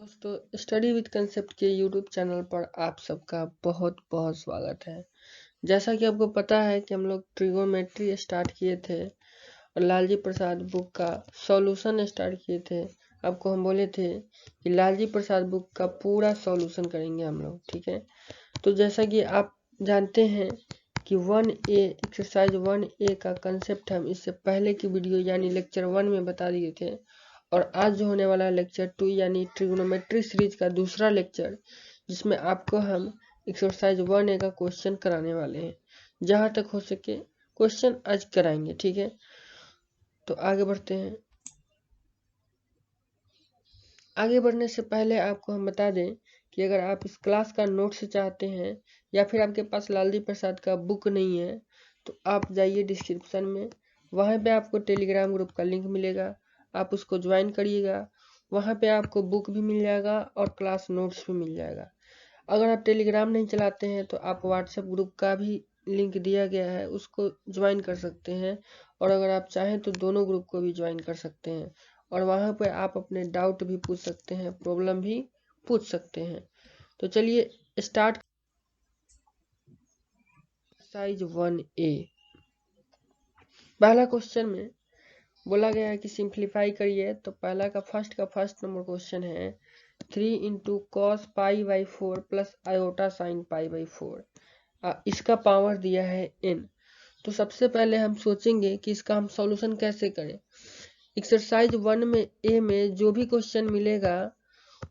दोस्तों, study with concept के YouTube channel पर आप सबका बहुत बहुत स्वागत है। जैसा कि आपको पता है कि हम लोग ट्रिगोनोमेट्री स्टार्ट किए थे और लालजी प्रसाद बुक का सॉल्यूशन स्टार्ट किए थे। आपको हम बोले थे कि लालजी प्रसाद बुक का पूरा सॉल्यूशन करेंगे हम लोग, ठीक है। तो जैसा कि आप जानते हैं कि 1A एक्सरसाइज 1A का कंसेप्ट हम इससे पहले की वीडियो यानी लेक्चर 1 में बता दिए थे। और आज जो होने वाला है लेक्चर 2 यानी ट्रिग्नोमेट्री सीरीज का दूसरा लेक्चर, जिसमें आपको हम एक्सरसाइज 1A का क्वेश्चन कराने वाले हैं। जहां तक हो सके क्वेश्चन आज कराएंगे, ठीक है। तो आगे बढ़ते हैं। आगे बढ़ने से पहले आपको हम बता दें कि अगर आप इस क्लास का नोट्स चाहते हैं या फिर आपके पास लालजी प्रसाद का बुक नहीं है तो आप जाइए डिस्क्रिप्शन में, वहां पे आपको टेलीग्राम ग्रुप का लिंक मिलेगा, आप उसको ज्वाइन करिएगा। वहां पे आपको बुक भी मिल जाएगा और क्लास नोट्स भी मिल जाएगा। अगर आप टेलीग्राम नहीं चलाते हैं तो आप व्हाट्सएप ग्रुप का भी लिंक दिया गया है, उसको ज्वाइन कर सकते हैं। और अगर आप चाहें तो दोनों ग्रुप को भी ज्वाइन कर सकते हैं और वहां पर आप अपने डाउट भी पूछ सकते हैं, प्रॉब्लम भी पूछ सकते हैं। तो चलिए स्टार्ट। साइज 1A पहला क्वेश्चन में बोला गया है कि सिंप्लीफाई करिए। तो पहला का फर्स्ट नंबर क्वेश्चन है 3 into cos pi by 4 plus iota sine pi by 4। इसका पावर दिया है n। तो सबसे पहले हम सोचेंगे कि इसका हम सॉल्यूशन कैसे करें। एक्सरसाइज 1A में जो भी क्वेश्चन मिलेगा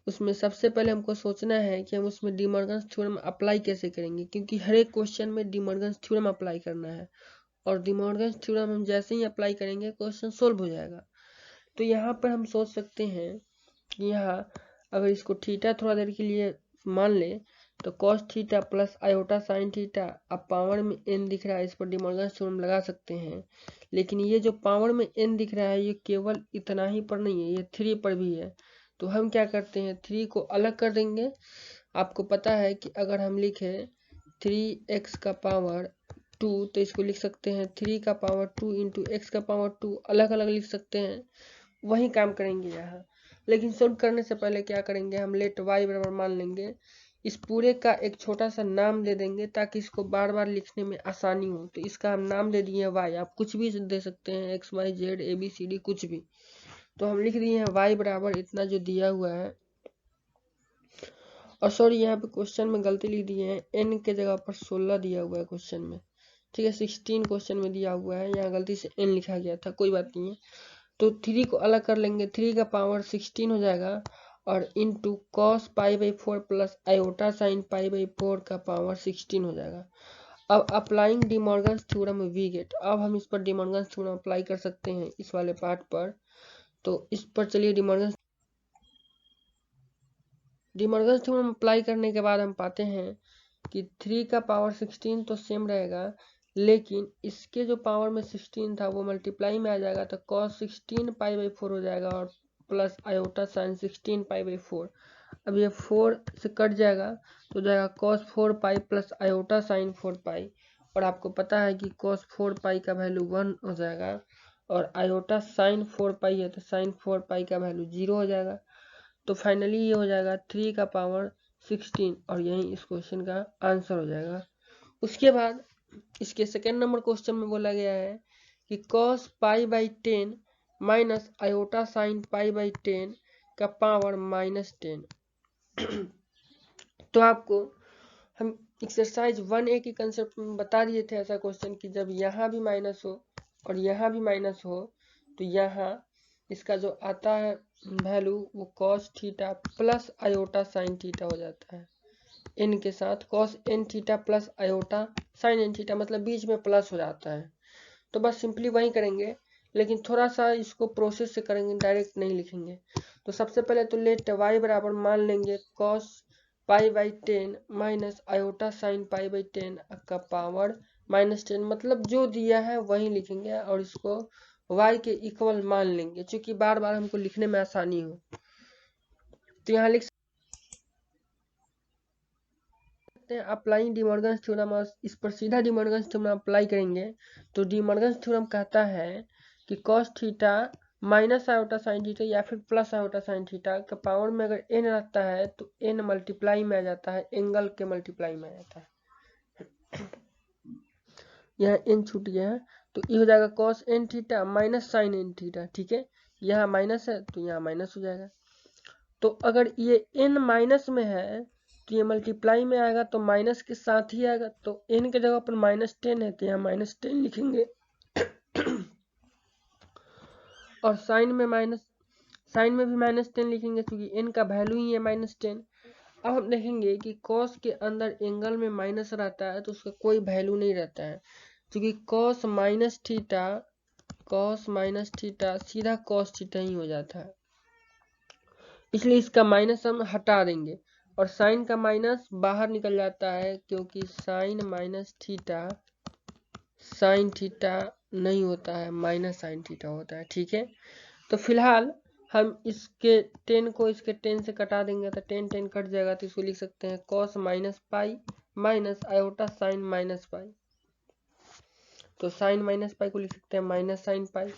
उसमें सबसे पहले हमको सोचना है कि हम उसमें डिमॉर्गन्स थ्योरम अप्लाई कैसे करेंगे, क्योंकि हर एक क्वेश्चन में डिमॉर्गन्स थ्योरम अप्लाई करना है और डिमॉर्गन्स थ्योरम हम जैसे ही अप्लाई करेंगे क्वेश्चन सोल्व हो जाएगा। तो यहाँ पर हम सोच सकते हैं कि यहाँ अगर इसको थीटा थोड़ा देर के लिए मान ले तो cos theta plus iota sine theta, अब पावर में n दिख रहा है, इस पर डिमॉर्गन्स थ्योरम लगा सकते हैं। लेकिन ये जो पावर में n दिख रहा है ये केवल इतना ही पर नहीं है, ये 3 पर भी है। तो हम क्या करते हैं, 3 को अलग कर देंगे। आपको पता है कि अगर हम लिखे 3x का पावर 2 तो इसको लिख सकते हैं 3 का पावर 2 इंटू एक्स का पावर 2, अलग अलग लिख सकते हैं। वही काम करेंगे यहाँ, लेकिन सोल्व करने से पहले क्या करेंगे, हम लेट y बराबर मान लेंगे। इस पूरे का एक छोटा सा नाम दे देंगे ताकि इसको बार बार लिखने में आसानी हो। तो इसका हम नाम दे दिए y, आप कुछ भी दे सकते हैं, x y z a b c d कुछ भी। तो हम लिख दिए हैं y बराबर इतना जो दिया हुआ है। और सॉरी यहाँ पे क्वेश्चन में गलती लिख दिए हैं, n के जगह पर 16 दिया हुआ है क्वेश्चन में, ठीक है। 16 क्वेश्चन में दिया हुआ है, यहाँ गलती से n लिखा गया था, कोई बात नहीं है। तो 3 को अलग कर लेंगे, 3 का पावर 16 हो जाएगा और into cos pi by 4 plus iota sine pi by 4 का पावर 16 हो जाएगा। अब applying De Morgan's theorem we get, अब हम इस पर डिमॉर्गन्स थ्योरम अप्लाई कर सकते हैं इस वाले पार्ट पर। तो इस पर चलिए डिमॉर्गन्स थ्योरम अप्लाई करने के बाद हम पाते हैं कि 3 का पावर 16 तो सेम रहेगा, लेकिन इसके जो पावर में 16 था वो मल्टीप्लाई में आ जाएगा, तो cos 16 पाई बाई 4 हो जाएगा और plus iota sign 16 pi by 4। अब ये 4 से कट जाएगा तो जाएगा cos 4 पाई प्लस आयोटा साइन 4 पाई। और आपको पता है कि cos 4 पाई का वैल्यू 1 हो जाएगा और आयोटा साइन 4 पाई है तो साइन 4 पाई का वैल्यू 0 हो जाएगा। तो फाइनली ये हो जाएगा 3 का पावर 16 और यही इस क्वेश्चन का आंसर हो जाएगा। उसके बाद इसके सेकेंड नंबर क्वेश्चन में बोला गया है कि cos pi by 10 minus iota sine pi by 10 का पावर -10। तो आपको हम एक्सरसाइज 1A के कंसेप्ट में बता दिए थे ऐसा क्वेश्चन कि जब यहाँ भी माइनस हो और यहाँ भी माइनस हो तो यहाँ इसका जो आता है वैल्यू वो cos theta plus iota sine theta हो जाता है n के साथ, cos n theta plus iota sine n theta, मतलब बीच में प्लस हो जाता है। तो बस सिंपली वही करेंगे, लेकिन थोड़ा सा इसको प्रोसेस से करेंगे, डायरेक्ट नहीं लिखेंगे। तो सबसे पहले तो लेट y बराबर मान लेंगे cos pi by 10 minus iota sine pi by 10 का पावर -10, मतलब जो दिया है वही लिखेंगे और इसको y के इक्वल मान लेंगे, क्योंकि बार बार हमको लिखने में आसानी हो। तो यहाँ लिख सकते हैं अप्लाइंग डिमॉर्गन्स थ्योरम, और इस पर सीधा डिमॉर्गन्स थ्योरम अप्लाई करेंगे। तो डिमॉर्गन्स थ्योरम कहता है कि cos theta minus iota sine theta या फिर प्लस आयोटा साइन थीटा का पावर में अगर n रहता है तो n मल्टीप्लाई में आ जाता है, एंगल के मल्टीप्लाई में आ जाता है। यहाँ n छूट गया है तो ये हो जाएगा cos n theta minus sine n theta. ठीक है, यहाँ माइनस है तो यहाँ माइनस हो जाएगा। तो अगर ये n माइनस में है तो ये मल्टीप्लाई में आएगा तो माइनस के साथ ही आएगा, तो n के जगह पर -10 है तो यहाँ -10 लिखेंगे और साइन में भी -10 लिखेंगे क्योंकि n का वैल्यू ही है -10। अब हम देखेंगे कि cos के अंदर एंगल में माइनस रहता है तो उसका कोई वैल्यू नहीं रहता है, क्योंकि cos माइनस थीटा सीधा cos थीटा ही हो जाता है, इसलिए इसका माइनस हम हटा देंगे और साइन का माइनस बाहर निकल जाता है, क्योंकि साइन थीटा नहीं होता है, माइनस साइन थीटा होता है। ठीक है, तो फिलहाल हम इसके 10 को इसके 10 से कटा देंगे तो 10 कट जाएगा, तो इसको लिख सकते हैं cos minus pi minus iota sine minus pi. तो साइन माइनस पाई को लिख सकते हैं माइनस साइन पाई।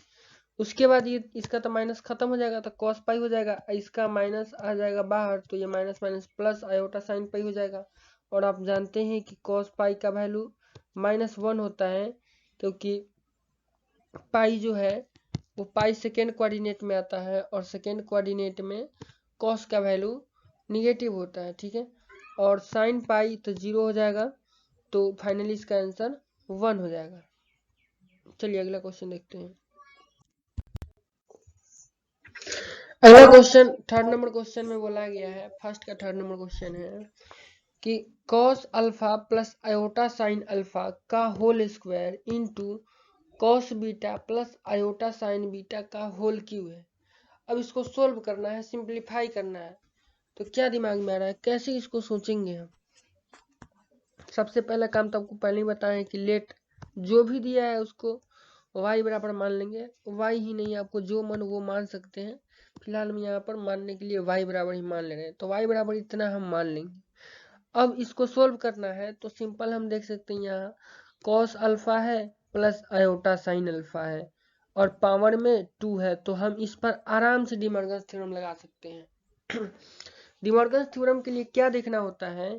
उसके बाद ये इसका तो माइनस खत्म हो जाएगा तो cos पाई हो जाएगा, इसका माइनस आ जाएगा बाहर तो ये minus minus plus iota sine पाई हो जाएगा। और आप जानते हैं कि cos पाई का वैल्यू -1 होता है, क्योंकि पाई जो है वो पाई सेकेंड कोऑर्डिनेट में आता है और सेकेंड कोऑर्डिनेट में cos का वैल्यू निगेटिव होता है। ठीक है, और साइन पाई तो 0 हो जाएगा, तो फाइनली इसका आंसर 1 हो जाएगा। चलिए अगला क्वेश्चन देखते हैं। अगला क्वेश्चन 3rd नंबर क्वेश्चन में बोला गया है, फर्स्ट का 3rd नंबर क्वेश्चन है कि cos alpha plus iota sine alpha का whole square into cos beta plus iota sine beta का होल क्यूब है। अब इसको सोल्व करना है, सिंप्लीफाई करना है, तो क्या दिमाग में आ रहा है कैसे इसको सोचेंगे हम। सबसे पहला काम तो आपको पहले ही बताएं कि लेट जो भी दिया है उसको y बराबर मान लेंगे, y ही नहीं आपको जो मन वो मान सकते हैं, फिलहाल हम यहाँ पर मानने के लिए y बराबर ही मान ले रहे हैं, तो y बराबर इतना हम मान लेंगे। अब इसको सोल्व करना है तो सिंपल हम देख सकते हैं यहाँ cos अल्फा है प्लस आयोटा साइन अल्फा है और पावर में 2 है, तो हम इस पर आराम से डिमॉर्गन्स थ्योरम लगा सकते हैं। डिमॉर्गन्स थ्योरम के लिए क्या देखना होता है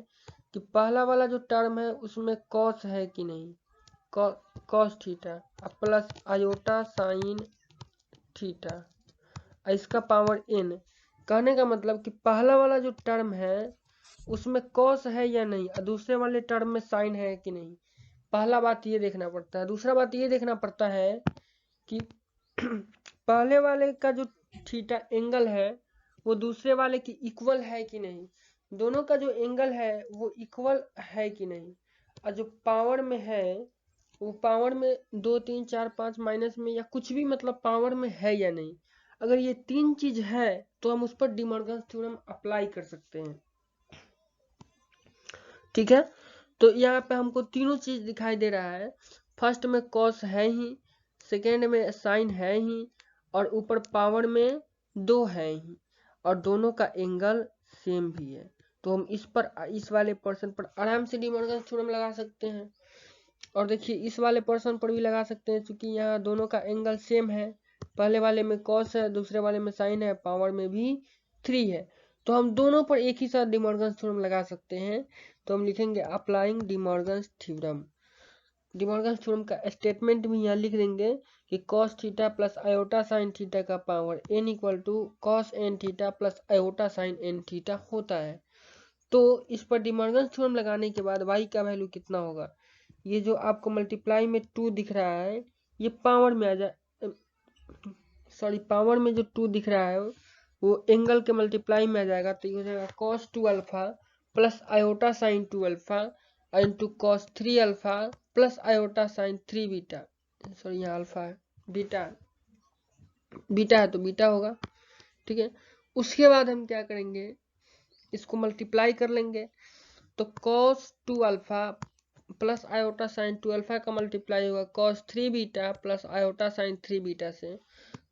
कि पहला वाला जो टर्म है उसमें cos है कि नहीं, cos theta plus iota sine theta, इसका पावर n। कहने का मतलब कि पहला वाला जो टर्म है उसमें cos है या नहीं और दूसरे वाले टर्म में साइन है कि नहीं, पहला बात ये देखना पड़ता है। दूसरा बात ये देखना पड़ता है कि पहले वाले का जो थीटा एंगल है वो दूसरे वाले की इक्वल है कि नहीं, दोनों का जो एंगल है वो इक्वल है कि नहीं, और जो पावर में है वो पावर में 2 3 4 5 माइनस में या कुछ भी मतलब पावर में है या नहीं। अगर ये 3 चीज है तो हम उस पर डिमॉर्गन्स थ्योरम अप्लाई कर सकते हैं। ठीक है, तो यहाँ पे हमको तीनों चीज दिखाई दे रहा है, फर्स्ट में cos है ही, सेकेंड में साइन है ही, और ऊपर पावर में 2 है ही, और दोनों का एंगल सेम भी है, तो हम इस वाले पर्सन पर आराम से डिमॉर्गन्स थ्योरम लगा सकते हैं। और देखिए इस वाले पर्सन पर भी लगा सकते हैं, क्योंकि यहाँ दोनों का एंगल सेम है, पहले वाले में cos है दूसरे वाले में साइन है, पावर में भी 3 है, तो हम दोनों पर एक ही साथ डिमॉर्गन्स थ्योरम लगा सकते हैं। तो हम लिखेंगे applying De Morgan's theorem. De Morgan's theorem का स्टेटमेंट भी यहाँ लिख देंगे कि cos theta plus iota sine theta का power n equal to cos n theta plus iota sine n theta होता है। तो इस पर डिमॉर्गन्स थ्योरम लगाने के बाद y का वैल्यू कितना होगा, ये जो आपको मल्टीप्लाई में 2 दिख रहा है ये पावर में आ जाए, सॉरी पावर में जो 2 दिख रहा है वो एंगल के मल्टीप्लाई में आ जाएगा, तो ये हो जाएगा cos 2 alpha plus iota sign 2 alpha into cos 3 alpha plus iota sine 3 beta, sorry यहाँ अल्फा है, बीटा है तो बीटा होगा। ठीक है, उसके बाद हम क्या करेंगे, इसको मल्टीप्लाई कर लेंगे, तो cos 2 alpha plus iota sign 2 alpha का मल्टीप्लाई होगा cos 3 beta plus iota sine 3 beta से,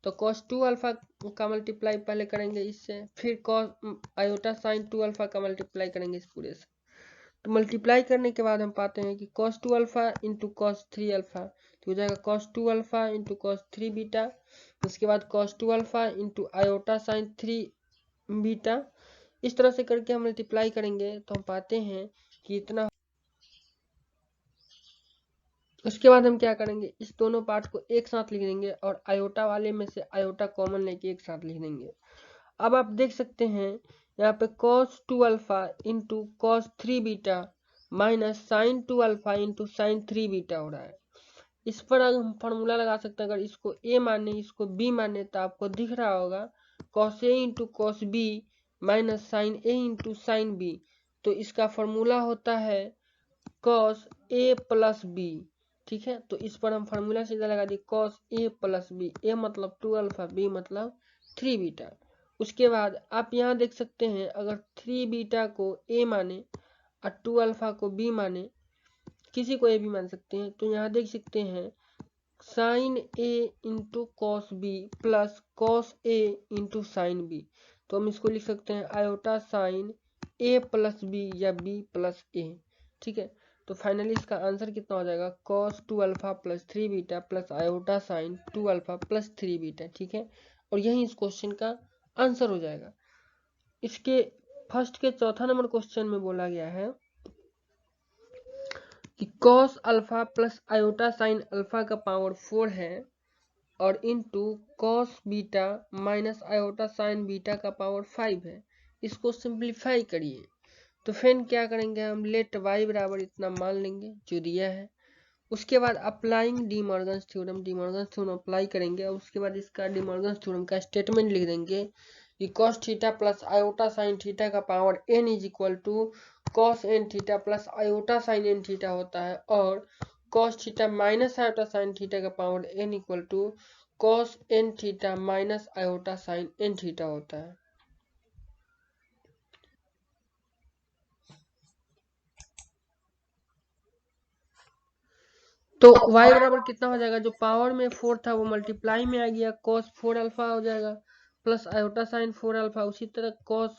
तो cos 2 अल्फा का मल्टीप्लाई पहले करेंगे इससे, फिर cos आयोटा साइन 2 अल्फा का मल्टीप्लाई करेंगे इस पूरे से, तो मल्टीप्लाई करने के बाद हम पाते हैं कि cos 2 alpha into cos 3 alpha, तो हो जाएगा cos 2 alpha into cos 3 beta, उसके बाद cos 2 alpha into iota sine 3 beta. इस तरह से करके हम मल्टीप्लाई करेंगे तो हम पाते हैं कि इतना। उसके बाद हम क्या करेंगे, इस दोनों पार्ट को एक साथ लिख देंगे और आयोटा वाले में से आयोटा कॉमन लेके एक साथ लिख देंगे। अब आप देख सकते हैं यहाँ पे cos 2 alpha into cos 3 beta minus sine 2 alpha into sine 3 beta हो रहा है। इस पर अगर हम फॉर्मूला लगा सकते हैं, अगर इसको a माने इसको b माने तो आपको दिख रहा होगा cos a into cos b minus sine a into sine b। तो इसका फॉर्मूला होता है cos a प्लस b। ठीक है, तो इस पर हम फार्मूला सीधा लगा दी cos a plus b, a मतलब 2 अल्फा, b मतलब 3 बीटा। उसके बाद आप यहाँ देख सकते हैं अगर 3 बीटा को a माने और 2 अल्फा को b माने, किसी को a भी मान सकते हैं, तो यहाँ देख सकते हैं sine a into cos b plus cos a into sine b। तो हम इसको लिख सकते हैं iota sine a plus b या b प्लस a। ठीक है, तो फाइनली इसका आंसर कितना हो जाएगा cos 2 alpha plus 3 beta plus iota sign 2 alpha plus 3 beta. ठीक है, और यही इस क्वेश्चन का आंसर हो जाएगा। इसके फर्स्ट के चौथा नंबर क्वेश्चन में बोला गया है कि cos alpha plus iota sine alpha का पावर 4 है और into cos beta minus iota sine beta का पावर 5 है। इसको सिंप्लीफाई करिए तो फिर क्या करेंगे, हम लेट y बराबर इतना मान लेंगे जो दिया है। उसके बाद applying De Morgan's theorem apply करेंगे और उसके बाद इसका डी मॉर्गन्स थ्योरम का स्टेटमेंट लिख देंगे कि cos theta plus iota sine theta का power n is equal to cos n theta plus iota sine n theta होता है और cos theta minus iota sine theta का power n equal to cos n theta minus iota sine n theta होता है। तो y बराबर कितना हो जाएगा, जो पावर में 4 था वो मल्टीप्लाई में आ गया, cos 4 अल्फा हो जाएगा प्लस आयोटा साइन 4 अल्फा, उसी तरह cos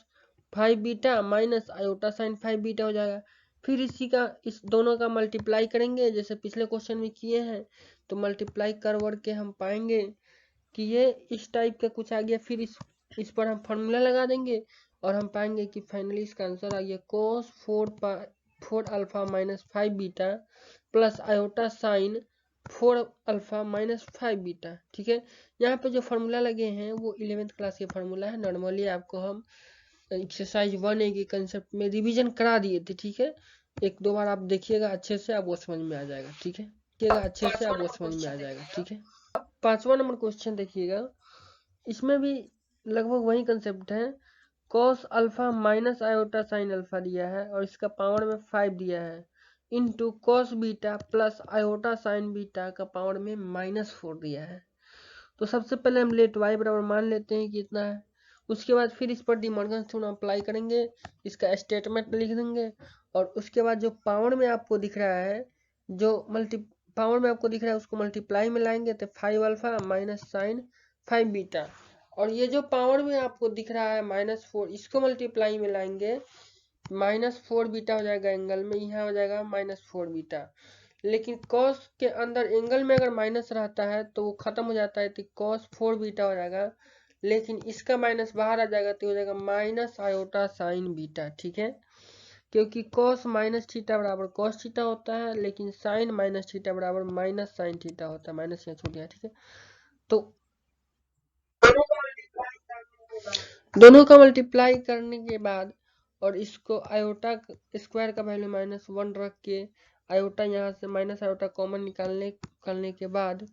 5 beta minus iota sign 5 beta हो जाएगा। फिर इस दोनों का मल्टीप्लाई करेंगे जैसे पिछले क्वेश्चन में किए हैं, तो मल्टीप्लाई कर के हम पाएंगे कि ये इस टाइप का कुछ आ गया। फिर इस पर हम फार्मूला लगा देंगे और हम पाएंगे कि फाइनली इसका आंसर आ गया cos 4 alpha minus 5 beta plus iota sine 4 alpha minus 5 beta. ठीक है, यहाँ पे जो फार्मूला लगे हैं वो 11th क्लास के फार्मूला है। नॉर्मली आपको हम एक्सरसाइज 1A के कंसेप्ट में रिवीजन करा दिए थे। ठीक है, एक दो बार आप देखिएगा अच्छे से, आप वो समझ में आ जाएगा। ठीक है, अच्छे से आप वो समझ में आ जाएगा। ठीक है, 5वां नंबर क्वेश्चन देखिएगा, इसमें भी लगभग वही कंसेप्ट है। cos alpha minus iota sine alpha दिया है और इसका पावर में 5 दिया है into cos beta plus iota sine beta का पावर में -4 दिया है। तो सबसे पहले हम लेट y बराबर मान लेते हैं कि इतना है। उसके बाद फिर इस पर डी मॉर्गन थ्योरम अप्लाई करेंगे, इसका स्टेटमेंट लिख देंगे और उसके बाद जो पावर में आपको दिख रहा है, जो पावर में आपको दिख रहा है उसको मल्टीप्लाई में लाएंगे तो 5 अल्फा माइनस साइन 5 बीटा, और ये जो पावर में आपको दिख रहा है -4 इसको मल्टीप्लाई में लाएंगे -4 बीटा हो जाएगा एंगल में, यहाँ हो जाएगा -4 बीटा। लेकिन cos के अंदर एंगल में अगर माइनस रहता है तो वो खत्म हो जाता है, तो cos 4 बीटा हो जाएगा, लेकिन इसका माइनस बाहर आ जाएगा तो हो जाएगा माइनस आयोटा साइन बीटा। ठीक है, क्योंकि cos माइनस थीटा बराबर cos थीटा होता है, लेकिन साइन माइनस थीटा बराबर माइनस साइन थीटा होता है, माइनस यहाँ छूट गया। ठीक है, तो दोनों का मल्टीप्लाई करने के बाद और इसको आयोटा स्क्वायर का वैल्यू -1 रख के आयोटा यहाँ से माइनस आयोटा कॉमन निकालने के बाद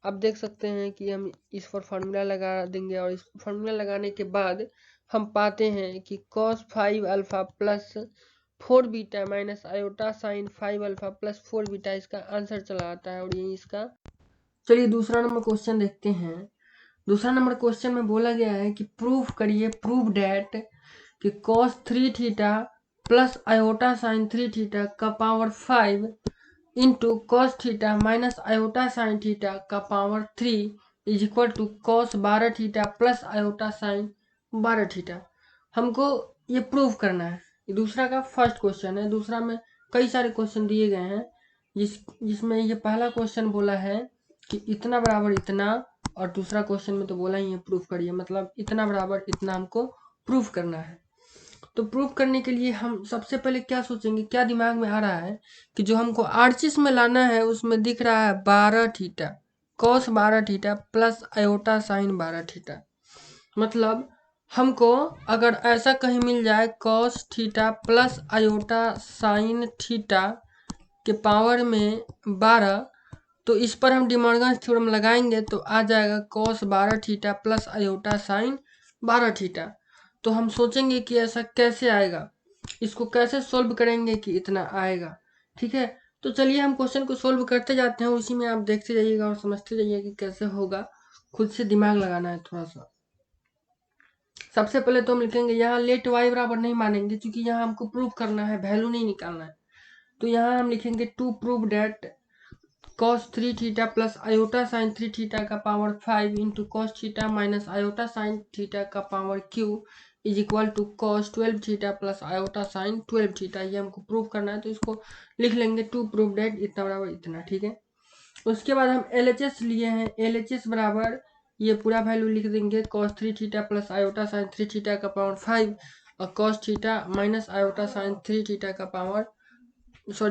अब देख सकते हैं कि हम इस पर फार्मूला लगा देंगे और इस फार्मूला लगाने के बाद हम पाते हैं कि cos 5 alpha plus 4 beta minus iota sign 5 alpha plus 4 beta इसका आंसर चला आता है और यही इसका। चलिए दूसरा नंबर क्वेश्चन देखते हैं। दूसरा नंबर क्वेश्चन में बोला गया है कि प्रूफ करिए, प्रूव डैट कि cos 3 theta plus iota sine 3 theta का power 5 into cos theta minus iota sine theta का power 3 is equal to cos 12 theta plus iota sine 12 theta. हमको ये प्रूव करना है। दूसरा का फर्स्ट क्वेश्चन है, दूसरा में कई सारे क्वेश्चन दिए गए हैं, जिसमें ये पहला क्वेश्चन बोला है कि इतना बराबर इतना, और दूसरा क्वेश्चन में तो बोला ही है प्रूफ करिए, मतलब इतना बराबर इतना हमको प्रूफ करना है। तो प्रूफ करने के लिए हम सबसे पहले क्या सोचेंगे, क्या दिमाग में आ रहा है कि जो हमको आरचीस में लाना है उसमें दिख रहा है 12 theta cos 12 theta plus iota sine 12 theta. मतलब हमको अगर ऐसा कहीं मिल जाए cos theta plus iota sine theta के पावर में 12, तो इस पर हम डिमॉर्गन थ्योरम लगाएंगे तो आ जाएगा cos 12 theta plus iota sine 12 theta. तो हम सोचेंगे कि ऐसा कैसे आएगा, इसको कैसे सोल्व करेंगे कि इतना आएगा। ठीक है, तो चलिए हम क्वेश्चन को सोल्व करते जाते हैं, उसी में आप देखते जाइएगा और समझते जाइएगा कि कैसे होगा, खुद से दिमाग लगाना है थोड़ा सा। सबसे पहले तो हम लिखेंगे यहाँ लेट y बराबर नहीं मानेंगे, क्योंकि यहाँ हमको प्रूफ करना है, वैल्यू नहीं निकालना है। तो यहाँ हम लिखेंगे to prove that cos 3 theta plus iota sine 3 theta का power 5 into cos theta minus iota sine theta का power q is equal to cos 12 theta plus iota sine 12 theta. ये हमको प्रूव करना है, तो इसको लिख लेंगे टू प्रूव डेट इतना बराबर इतना। ठीक है, उसके बाद हम LHS लिए हैं, LHS बराबर ये पूरा वैल्यू लिख देंगे cos 3 theta plus iota sine 3 theta का पावर 5 और cos theta minus iota sine 3 theta का power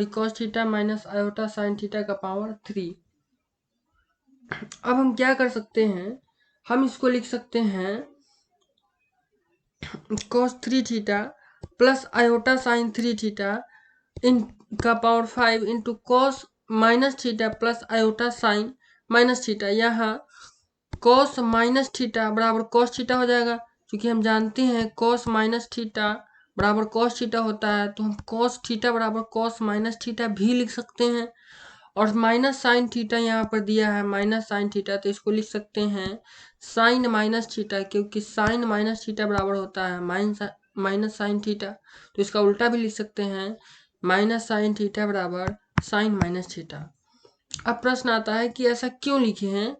cos theta minus iota sine theta का पावर 3। अब हम क्या कर सकते हैं, हम इसको लिख सकते हैं cos 3 theta plus iota sine 3 theta इन का power 5 into cos minus theta plus iota sine minus theta. यहाँ cos माइनस थीटा बराबर cos थीटा हो जाएगा, क्योंकि हम जानते हैं cos माइनस थीटा बराबर cos थीटा होता है, तो हम cos थीटा बराबर cos माइनस थीटा भी लिख सकते हैं। और माइनस साइन थीटा यहाँ पर दिया है माइनस साइन थीटा, तो इसको लिख सकते हैं साइन माइनस थीटा, क्योंकि साइन माइनस थीटा बराबर होता है माइनस साइन थीटा। तो इसका उल्टा भी लिख सकते हैं माइनस साइन थीटा बराबर साइन माइनस थीटा। अब प्रश्न आता है कि ऐसा क्यों लिखे हैं,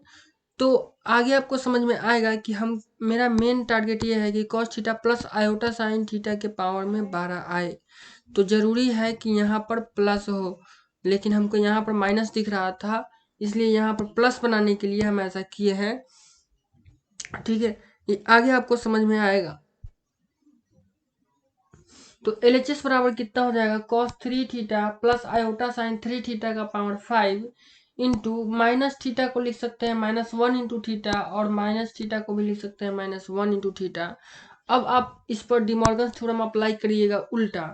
तो आगे आपको समझ में आएगा कि हम मेरा मेन टारगेट ये है कि cos theta plus iota sine theta के पावर में 12 आए, तो जरूरी है कि यहाँ पर प्लस हो, लेकिन हमको यहाँ पर माइनस दिख रहा था, इसलिए यहाँ पर प्लस बनाने के लिए हम ऐसा किए हैं। ठीक है, ये आगे आपको समझ में आएगा। तो LHS बराबर कितना हो जाएगा cos 3 theta plus iota sine 3 theta का पावर 5 इंटू माइनस थीटा को लिख सकते हैं -1 इंटू थीटा, और माइनस थीटा को भी लिख सकते हैं -1 इंटू थीटा। अब आप इस पर डिमॉर्गन थ्योरम अप्लाई करिएगा उल्टा।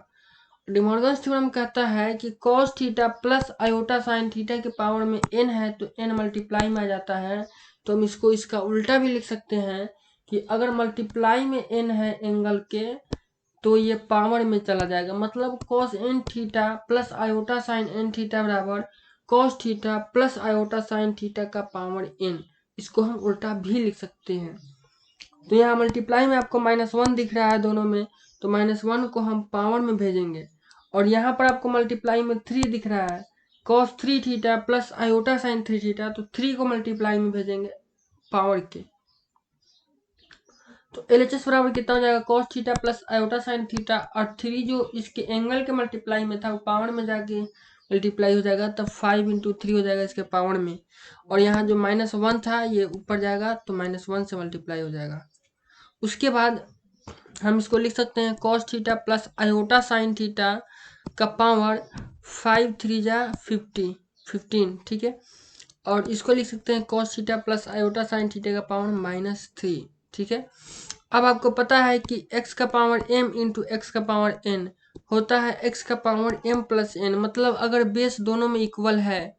डिमॉर्गन थ्योरम कहता है कि cos theta plus iota sine theta के पावर में n है तो n मल्टीप्लाई में आ जाता है, तो हम इसको इसका उल्टा भी लिख सकते हैं कि अगर मल्टीप्लाई में n है एंगल के तो ये पावर में चला जाएगा, मतलब cos n theta plus iota sine n theta बराबर cos theta plus iota sine theta का पावर n। इसको हम उल्टा भी लिख सकते हैं। तो यहाँ मल्टीप्लाई में आपको -1 दिख रहा है दोनों में, तो -1 को हम पावर में भेजेंगे, और यहाँ पर आपको मल्टीप्लाई में 3 दिख रहा है cos 3 theta plus iota sine 3 theta, तो 3 को मल्टीप्लाई में भेजेंगे पावर के। तो LHS बराबर कितना हो जाएगा cos theta plus iota sine theta, और 3 जो इसके एंगल के मल्टीप्लाई में था वो पावर में जाके मल्टीप्लाई हो जाएगा, तब 5 इंटू 3 हो जाएगा इसके पावर में, और यहाँ जो -1 था ये ऊपर जाएगा तो -1 से मल्टीप्लाई हो जाएगा। उसके बाद हम इसको लिख सकते हैं cos theta plus iota sine theta का पावर 5 3 जा 15। ठीक है, और इसको लिख सकते हैं cos theta plus iota sine theta का पावर -3। ठीक है, अब आपको पता है कि x का पावर m इंटू एक्स का पावर n होता है x का पावर m प्लस n, मतलब अगर बेस दोनों में इक्वल है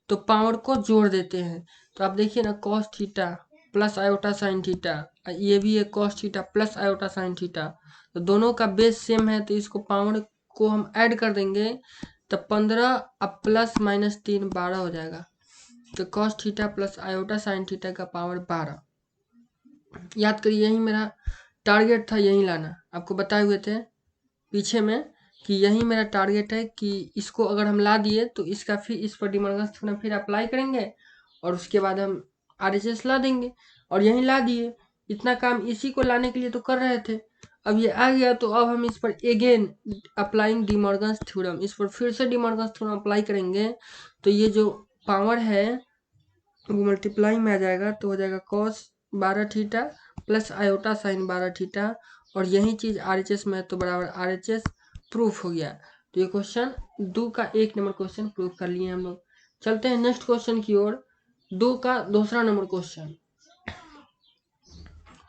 तो पावर को जोड़ देते हैं। तो आप देखिए ना cos theta plus iota sine theta, ये भी है cos theta plus iota sine theta, तो दोनों का बेस सेम है, तो इसको पावर को हम ऐड कर देंगे तो 15 अब प्लस -3 12 हो जाएगा। तो cos theta plus iota sine theta का पावर 12। याद करिए यही मेरा टारगेट था, यही लाना, आपको बताए हुए थे पीछे में कि यही मेरा टारगेट है कि इसको अगर हम ला दिए तो इसका फिर इस पर डिमॉर्गन थ्योरम फिर अप्लाई करेंगे और उसके बाद हम RHS ला देंगे, और यही ला दिए। इतना काम इसी को लाने के लिए तो कर रहे थे। अब ये आ गया तो अब हम इस पर again applying De Morgan's theorem, इस पर फिर से डी मॉर्गन्स थ्योरम अप्लाई करेंगे तो ये जो पावर है वो मल्टीप्लाई में आ जाएगा, तो हो जाएगा cos 12 theta plus iota sine 12 theta, और यही चीज RHS में तो बराबर RHS प्रूफ हो गया। तो ये क्वेश्चन 2 का 1 नंबर क्वेश्चन प्रूफ कर लिए हम लोग। चलते हैं नेक्स्ट क्वेश्चन की ओर। 2 का दूसरा नंबर क्वेश्चन,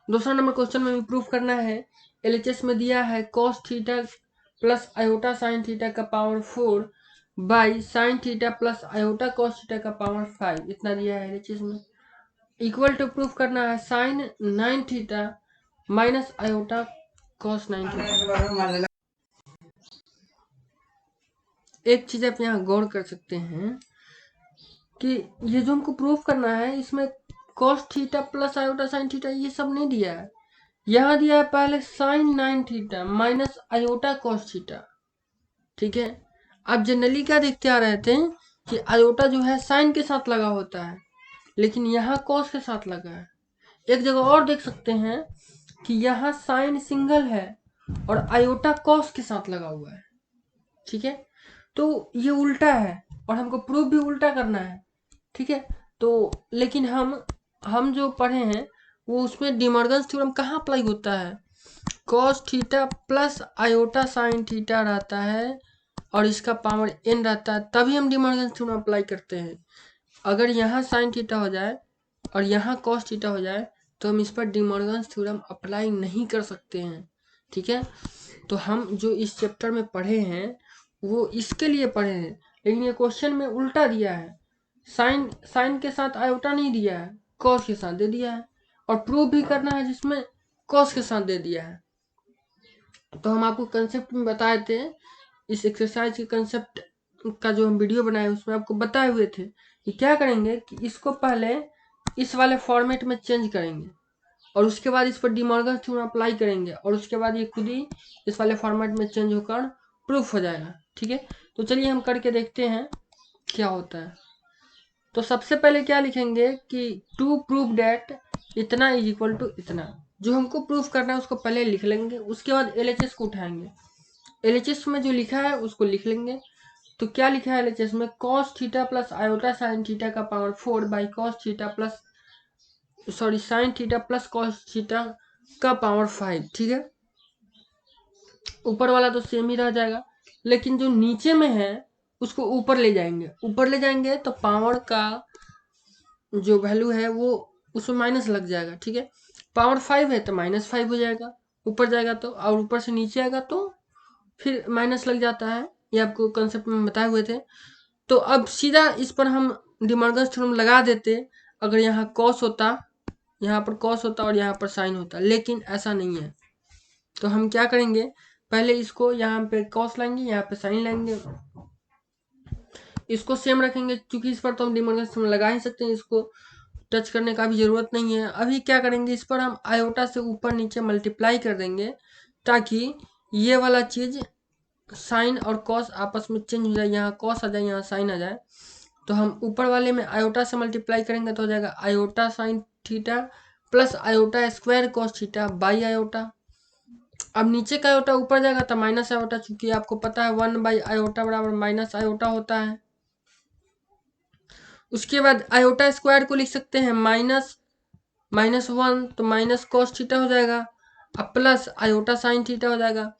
दूसरा नंबर क्वेश्चन में भी प्रूफ करना है। LHS में दिया है cos theta plus iota sine theta का power 4 by sine theta plus iota cos theta का पावर 5, इतना दिया है LHS में। इक्वल टू प्रूफ करना है sine 9 theta minus iota cos 9 theta. एक चीज आप यहाँ गौर कर सकते हैं कि ये जो हमको प्रूफ करना है इसमें cos theta plus iota sine theta ये सब नहीं दिया है, यहाँ दिया है पहले sine 9 theta minus iota cos theta. ठीक है, आप जनरली क्या देखते आ रहे थे कि आयोटा जो है साइन के साथ लगा होता है, लेकिन यहाँ cos के साथ लगा है। एक जगह और देख सकते हैं कि यहाँ साइन सिंगल है और आयोटा cos के साथ लगा हुआ है। ठीक है, तो ये उल्टा है और हमको प्रूफ भी उल्टा करना है। ठीक है, तो लेकिन हम जो पढ़े हैं वो उसमें डी मॉर्गन्स थ्योरम कहाँ अप्लाई होता है, cos theta plus iota sine theta रहता है और इसका पावर n रहता है, तभी हम डी मॉर्गन्स थ्योरम अप्लाई करते हैं। अगर यहाँ साइन थीटा हो जाए और यहाँ cos थीटा हो जाए तो हम इस पर डी मॉर्गन्स थ्योरम अप्लाई नहीं कर सकते हैं। ठीक है, तो हम जो इस चैप्टर में पढ़े हैं वो इसके लिए पढ़े हैं, लेकिन ये क्वेश्चन में उल्टा दिया है, साइन के साथ आयोटा नहीं दिया है, cos के साथ दे दिया है, और प्रूफ भी करना है जिसमें cos के साथ दे दिया है। तो हम आपको कंसेप्ट में बताए थे, इस एक्सरसाइज के कंसेप्ट का जो हम वीडियो बनाए उसमें आपको बताए हुए थे कि क्या करेंगे कि इसको पहले इस वाले फॉर्मेट में चेंज करेंगे और उसके बाद इस पर डी मॉर्गन्स थ्योरम अप्लाई करेंगे और उसके बाद ये खुद ही इस वाले फॉर्मेट में चेंज होकर प्रूफ हो जाएगा। ठीक है, तो चलिए हम करके देखते हैं क्या होता है। तो सबसे पहले क्या लिखेंगे कि टू प्रूव डेट इतना इज इक्वल टू इतना, जो हमको प्रूफ करना है उसको पहले लिख लेंगे, उसके बाद LHS को उठाएंगे, LHS में जो लिखा है उसको लिख लेंगे। तो क्या लिखा है LHS में, cos theta plus iota sine theta का power 4 by cos theta plus sine theta plus cos theta का पावर 5। ठीक है, ऊपर वाला तो सेम ही रह जाएगा, लेकिन जो नीचे में है उसको ऊपर ले जाएंगे, ऊपर ले जाएंगे तो पावर का जो वैल्यू है वो उसमें माइनस लग जाएगा। ठीक है, पावर 5 है तो -5 हो जाएगा ऊपर जाएगा तो, और ऊपर से नीचे आएगा तो फिर माइनस लग जाता है, ये आपको कंसेप्ट में बताए हुए थे। तो अब सीधा इस पर हम डी मॉर्गन्स थ्योरम लगा देते, अगर यहाँ cos होता, यहाँ पर cos होता और यहाँ पर साइन होता, लेकिन ऐसा नहीं है। तो हम क्या करेंगे, पहले इसको यहाँ पे cos लाएंगे, यहाँ पे साइन लाएंगे, इसको सेम रखेंगे क्योंकि इस पर तो हम डी मॉर्गन्स थ्योरम लगा ही सकते हैं, इसको टच करने का भी जरूरत नहीं है। अभी क्या करेंगे, इस पर हम आयोटा से ऊपर नीचे मल्टीप्लाई कर देंगे ताकि ये वाला चीज साइन और कॉस आपस में चेंज हो जाए, यहाँ कॉस आ जाए यहाँ साइन आ जाए। तो हम ऊपर वाले में आयोटा से मल्टीप्लाई करेंगे तो हो जाएगा iota sine theta plus iota square cos theta by iota. अब नीचे का आयोटा ऊपर जाएगा तो माइनस आयोटा, चूंकि आपको पता है 1 बाई आयोटा बराबर माइनस आयोटा होता है। उसके बाद आयोटा स्क्वायर को लिख सकते हैं -1 तो माइनस कॉस थीटा हो जाएगा, अब प्लस आयोटा साइन थीटा हो जाएगा,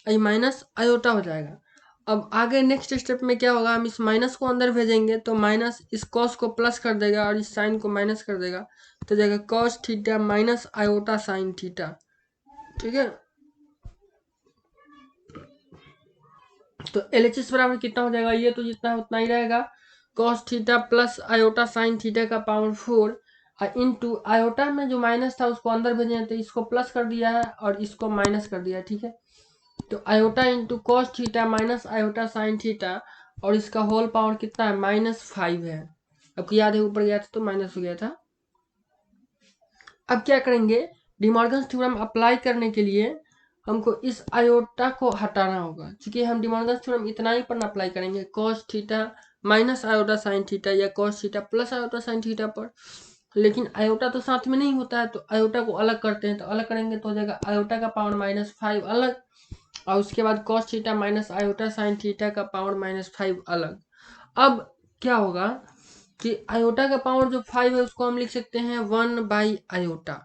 ये माइनस आयोटा हो जाएगा। अब आगे नेक्स्ट स्टेप में क्या होगा, हम इस माइनस को अंदर भेजेंगे तो माइनस इस कॉस को प्लस कर देगा और इस साइन को माइनस कर देगा, तो जाएगा cos theta minus iota sine theta. ठीक है, तो LHS बराबर कितना हो जाएगा, ये तो जितना है उतना ही रहेगा, cos theta plus iota sine theta का पावर 4 इनटू आयोटा में जो माइनस था उसको अंदर भेजे तो इसको प्लस कर दिया है और इसको माइनस कर दिया। ठीक है, तो iota into cos theta minus iota sine theta और इसका होल पावर कितना है, -5 है। आपको याद है ऊपर गया था तो माइनस हो गया था। अब क्या करेंगे, डी मॉर्गन्स थ्योरम अप्लाई करने के लिए हमको इस आयोटा को हटाना होगा, क्योंकि हम डी मॉर्गन्स थ्योरम इतना ही पर अप्लाई करेंगे, cos theta minus iota sine theta या cos theta plus iota sine theta पर। लेकिन आयोटा तो साथ में नहीं होता है, तो आयोटा को अलग करते हैं। तो अलग करेंगे तो हो जाएगा आयोटा का पावर -5 अलग, और उसके बाद cos theta minus iota sine theta का पावर -5 अलग। अब क्या होगा कि आयोटा का पावर जो 5 है उसको हम लिख सकते हैं 1/आयोटा,